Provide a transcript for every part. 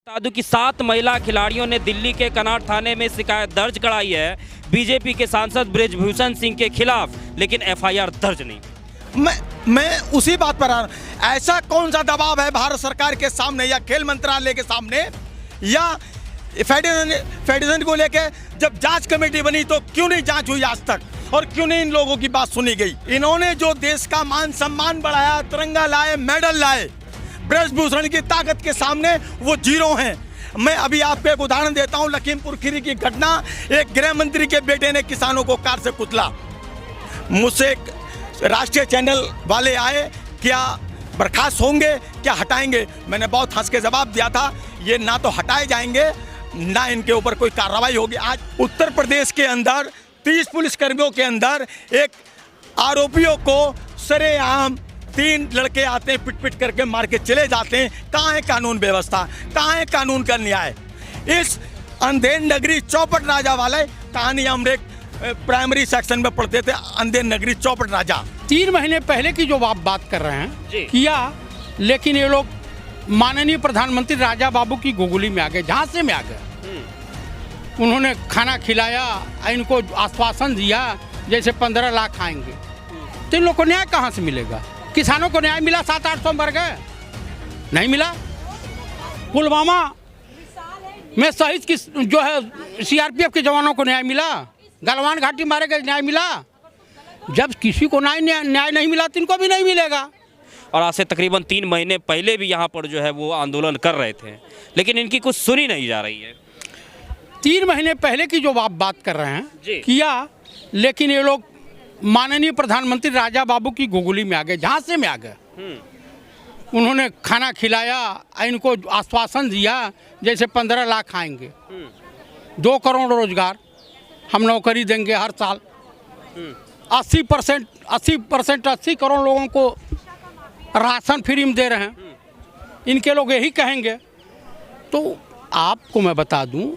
बता दूं कि 7 महिला खिलाड़ियों ने दिल्ली के कनॉट थाने में शिकायत दर्ज कराई है बीजेपी के सांसद बृजभूषण सिंह के खिलाफ, लेकिन एफआईआर दर्ज नहीं। मैं उसी बात पर आ रहा हूं। ऐसा कौन सा दबाव है भारत सरकार के सामने या खेल मंत्रालय के सामने या फेडरेशन को लेके? जब जांच कमेटी बनी तो क्यों नहीं जांच हुई आज तक, और क्यों नहीं इन लोगों की बात सुनी गई? इन्होंने जो देश का मान सम्मान बढ़ाया, तिरंगा लाए, मेडल लाए, बृजभूषण की ताकत के सामने वो जीरो हैं। मैं अभी आपको एक उदाहरण देता हूं, लखीमपुर खीरी की घटना। एक गृह मंत्री के बेटे ने किसानों को कार से कुचला। मुझसे राष्ट्रीय चैनल वाले आए, क्या बर्खास्त होंगे, क्या हटाएंगे? मैंने बहुत हंस के जवाब दिया था, ये ना तो हटाए जाएंगे ना इनके ऊपर कोई कार्रवाई होगी। आज उत्तर प्रदेश के अंदर 30 पुलिसकर्मियों के अंदर एक आरोपियों को सरेआम 3 लड़के आते हैं, पिट करके मार के चले जाते हैं। कहाँ है कानून व्यवस्था? कहाँ है कानून का न्याय? इस अंधेर नगरी चौपट राजा वाले कहानी हम एक प्राइमरी सेक्शन में पढ़ते थे, अंधेर नगरी चौपट राजा। 3 महीने पहले की जो आप बात कर रहे हैं किया, लेकिन ये लोग माननीय प्रधानमंत्री राजा बाबू की गुगली में आ गए, झांसे में आ गए। उन्होंने खाना खिलाया, इनको आश्वासन दिया जैसे 15 लाख आएंगे। तो इन लोग को न्याय कहाँ से मिलेगा? किसानों को न्याय मिला? 700-800 मर गए, नहीं मिला। पुलवामा में शहीद की जो है सीआरपीएफ के जवानों को न्याय मिला? गलवान घाटी मारे गए, न्याय मिला? जब किसी को न्याय नहीं मिला तो इनको भी नहीं मिलेगा। और आज से तकरीबन 3 महीने पहले भी यहाँ पर जो है वो आंदोलन कर रहे थे, लेकिन इनकी कुछ सुनी नहीं जा रही है। 3 महीने पहले की जो आप बात कर रहे हैं किया, लेकिन ये लोग माननीय प्रधानमंत्री राजा बाबू की गुगली में आ गए, झांसे में आ गए। उन्होंने खाना खिलाया, इनको आश्वासन दिया जैसे 15 लाख आएंगे, 2 करोड़ रोजगार हम नौकरी देंगे हर साल, 80 करोड़ लोगों को राशन फ्री में दे रहे हैं। इनके लोग यही कहेंगे। तो आपको मैं बता दूं,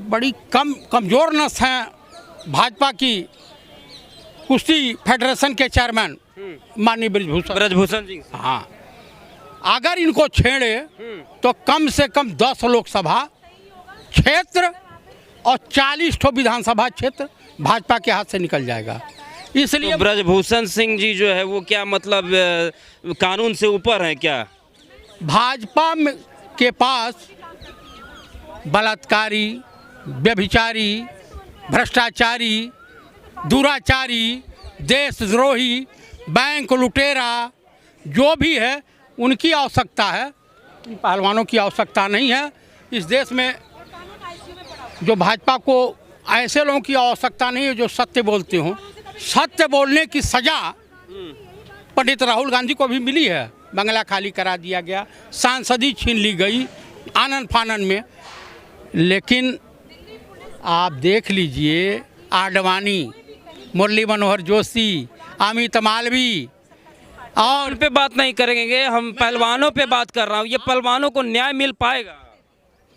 बड़ी कमज़ोर नस हैं भाजपा की कुश्ती फेडरेशन के चेयरमैन माननीय बृजभूषण सिंह। हाँ, अगर इनको छेड़े तो कम से कम 10 लोकसभा क्षेत्र और 40 ठो विधानसभा क्षेत्र भाजपा के हाथ से निकल जाएगा। इसलिए तो बृजभूषण सिंह जी जो है वो क्या मतलब कानून से ऊपर है क्या? भाजपा के पास बलात्कारी, व्यभिचारी, भ्रष्टाचारी, दुराचारी, देशद्रोही, बैंक लुटेरा जो भी है, उनकी आवश्यकता है। पहलवानों की आवश्यकता नहीं है इस देश में। जो भाजपा को ऐसे लोगों की आवश्यकता नहीं है जो सत्य बोलते हों। सत्य बोलने की सजा पंडित राहुल गांधी को भी मिली है, बंगला खाली करा दिया गया, सांसदी छीन ली गई आनन फानन में। लेकिन आप देख लीजिए, आडवाणी, मुरली मनोहर जोशी, अमित मालवी, और उन पे बात नहीं करेंगे, हम पहलवानों पे बात कर रहा हूँ। ये पहलवानों को न्याय मिल पाएगा?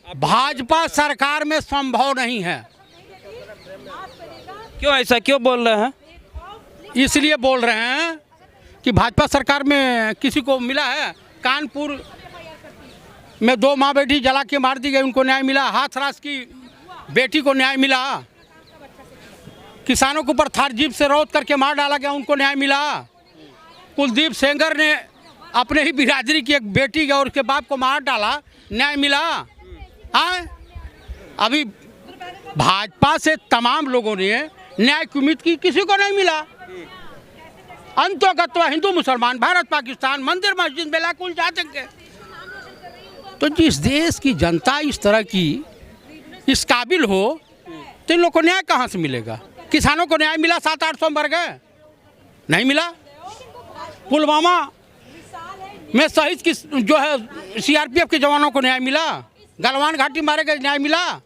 भाजपा सरकार में संभव नहीं है। क्यों ऐसा क्यों बोल रहे हैं? इसलिए बोल रहे हैं कि भाजपा सरकार में किसी को मिला है? कानपुर में 2 माँ बेटी जला के मार दी गई, उनको न्याय मिला? हाथरस की बेटी को न्याय मिला? किसानों के ऊपर थार जीप से रौद करके मार डाला गया, उनको न्याय मिला? कुलदीप सेंगर ने अपने ही बिरादरी की एक बेटी और उसके बाप को मार डाला, न्याय मिला? हाँ, अभी भाजपा से तमाम लोगों ने न्याय की उम्मीद की, किसी को नहीं मिला। अंतोगत्वा हिंदू मुसलमान, भारत पाकिस्तान, मंदिर मस्जिद मेला कुल जा सके। तो जिस देश की जनता इस तरह की इस काबिल हो, तो इन लोग को न्याय कहाँ से मिलेगा? किसानों को न्याय मिला? 700-800 मर गए, नहीं मिला। पुलवामा में शहीद की जो है सीआरपीएफ के जवानों को न्याय मिला? गलवान घाटी मारे गए, न्याय मिला?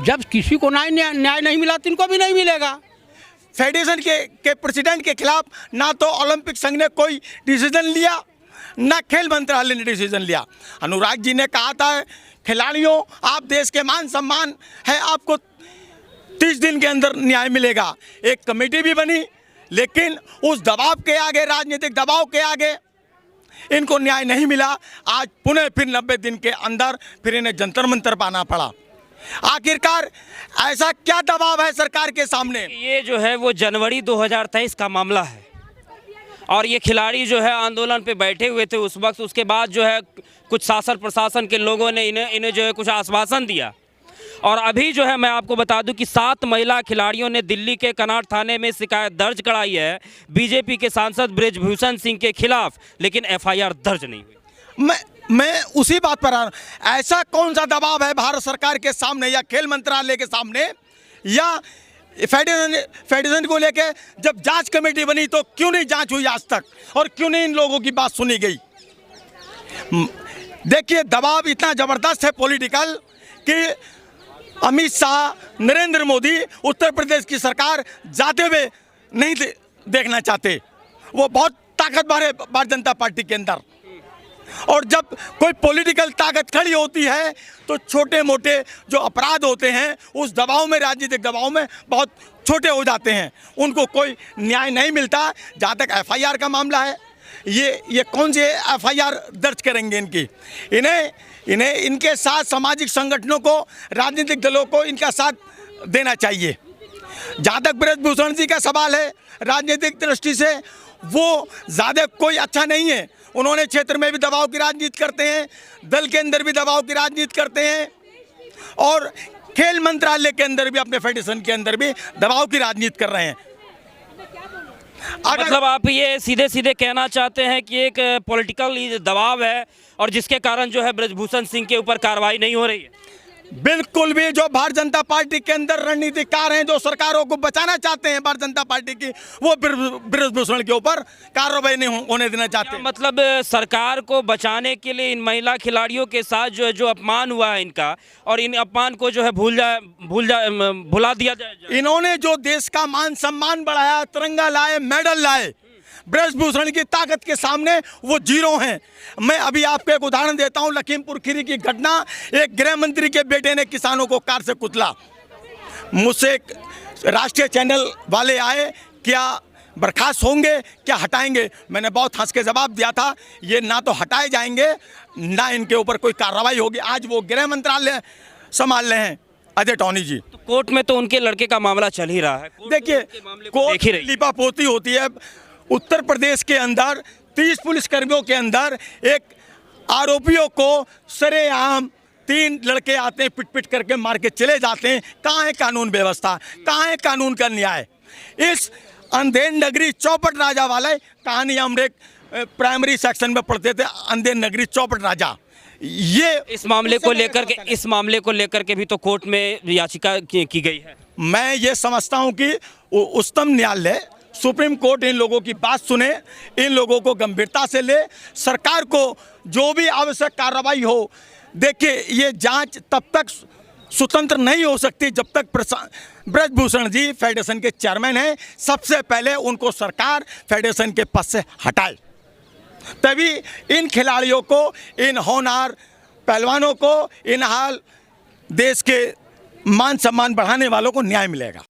जब किसी को न्याय नहीं मिला तो इनको भी नहीं मिलेगा। फेडरेशन के प्रेसिडेंट के खिलाफ ना तो ओलंपिक संघ ने कोई डिसीजन लिया, ना खेल मंत्रालय ने डिसीजन लिया। अनुराग जी ने कहा था, खिलाड़ियों आप देश के मान सम्मान है, आपको 30 दिन के अंदर न्याय मिलेगा। एक कमेटी भी बनी, लेकिन उस दबाव के आगे, राजनीतिक दबाव के आगे इनको न्याय नहीं मिला। आज पुनः फिर 90 दिन के अंदर फिर इन्हें जंतर मंतर पाना पड़ा। आखिरकार ऐसा क्या दबाव है सरकार के सामने? ये जो है वो जनवरी 2023 का मामला है और ये खिलाड़ी जो है आंदोलन पे बैठे हुए थे उस वक्त। उसके बाद जो है कुछ शासन प्रशासन के लोगों ने इन्हें जो है कुछ आश्वासन दिया और अभी जो है मैं आपको बता दूं कि 7 महिला खिलाड़ियों ने दिल्ली के कनाट थाने में शिकायत दर्ज कराई है बीजेपी के सांसद बृजभूषण सिंह के खिलाफ, लेकिन एफआईआर दर्ज नहीं हुई। मैं उसी बात पर आ रहा हूं, ऐसा कौन सा दबाव है भारत सरकार के सामने या खेल मंत्रालय के सामने या फेडरेशन को लेके? जब जांच कमेटी बनी तो क्यों नहीं जांच हुई आज तक और क्यों नहीं इन लोगों की बात सुनी गई? देखिए, दबाव इतना जबरदस्त है पॉलिटिकल कि अमित शाह, नरेंद्र मोदी उत्तर प्रदेश की सरकार जाते हुए नहीं देखना चाहते। वो बहुत ताकतवर है भारतीय जनता पार्टी के अंदर और जब कोई पॉलिटिकल ताकत खड़ी होती है तो छोटे मोटे जो अपराध होते हैं उस दबाव में, राजनीतिक दबाव में बहुत छोटे हो जाते हैं, उनको कोई न्याय नहीं मिलता। जहाँ तक एफआईआर का मामला है, ये कौन से एफआईआर दर्ज करेंगे इनकी? इन्हें इनके साथ सामाजिक संगठनों को, राजनीतिक दलों को इनका साथ देना चाहिए। जहाँ तक बृजभूषण जी का सवाल है, राजनीतिक दृष्टि से वो ज़्यादा कोई अच्छा नहीं है। उन्होंने क्षेत्र में भी दबाव की राजनीति करते हैं, दल के अंदर भी दबाव की राजनीति करते हैं और खेल मंत्रालय के अंदर भी, अपने फेडरेशन के अंदर भी दबाव की राजनीति कर रहे हैं। मतलब आप ये सीधे सीधे कहना चाहते हैं कि एक पॉलिटिकल दबाव है और जिसके कारण जो है बृजभूषण सिंह के ऊपर कार्रवाई नहीं हो रही है? बिल्कुल भी। जो भारतीय जनता पार्टी के अंदर रणनीतिकार हैं, जो सरकारों को बचाना चाहते हैं भारतीय जनता पार्टी की, वो बृजभूषण के ऊपर कार्रवाई नहीं होने देना चाहते। मतलब सरकार को बचाने के लिए इन महिला खिलाड़ियों के साथ जो अपमान हुआ है इनका, और इन अपमान को जो है भुला दिया जाए। इन्होंने जो देश का मान सम्मान बढ़ाया, तिरंगा लाए, मेडल लाए, बृजभूषण की ताकत के सामने वो जीरो हैं। मैं अभी आपको एक उदाहरण देता हूं, लखीमपुर खीरी की घटना। एक गृह मंत्री के बेटे ने किसानों को कार से कुचला। मुझसे राष्ट्रीय चैनल वाले आए, क्या बर्खास्त होंगे, क्या हटाएंगे? मैंने बहुत हंस के जवाब दिया था, ये ना तो हटाए जाएंगे ना इनके ऊपर कोई कार्रवाई होगी। आज वो गृह मंत्रालय संभाल रहे हैं, अजय टोनी जी। तो कोर्ट में तो उनके लड़के का मामला चल ही रहा है। देखिए, कोर्ट लिपापोती होती है। उत्तर प्रदेश के अंदर 30 पुलिसकर्मियों के अंदर एक आरोपियों को सरेआम 3 लड़के आते हैं, पिट पिट करके मार के चले जाते हैं। कहाँ है कानून व्यवस्था? कहाँ है कानून का न्याय? इस अंधेर नगरी चौपट राजा वाले कहानी हम एक प्राइमरी सेक्शन में पढ़ते थे, अंधेर नगरी चौपट राजा। ये इस मामले को लेकर के भी तो कोर्ट में याचिका की गई है। मैं ये समझता हूँ कि उच्चतम न्यायालय, सुप्रीम कोर्ट इन लोगों की बात सुने, इन लोगों को गंभीरता से ले, सरकार को जो भी आवश्यक कार्रवाई हो। देखिए, ये जांच तब तक स्वतंत्र नहीं हो सकती जब तक बृजभूषण जी फेडरेशन के चेयरमैन हैं। सबसे पहले उनको सरकार फेडरेशन के पद से हटाए, तभी इन खिलाड़ियों को, इन होनहार पहलवानों को, इन हाल देश के मान सम्मान बढ़ाने वालों को न्याय मिलेगा।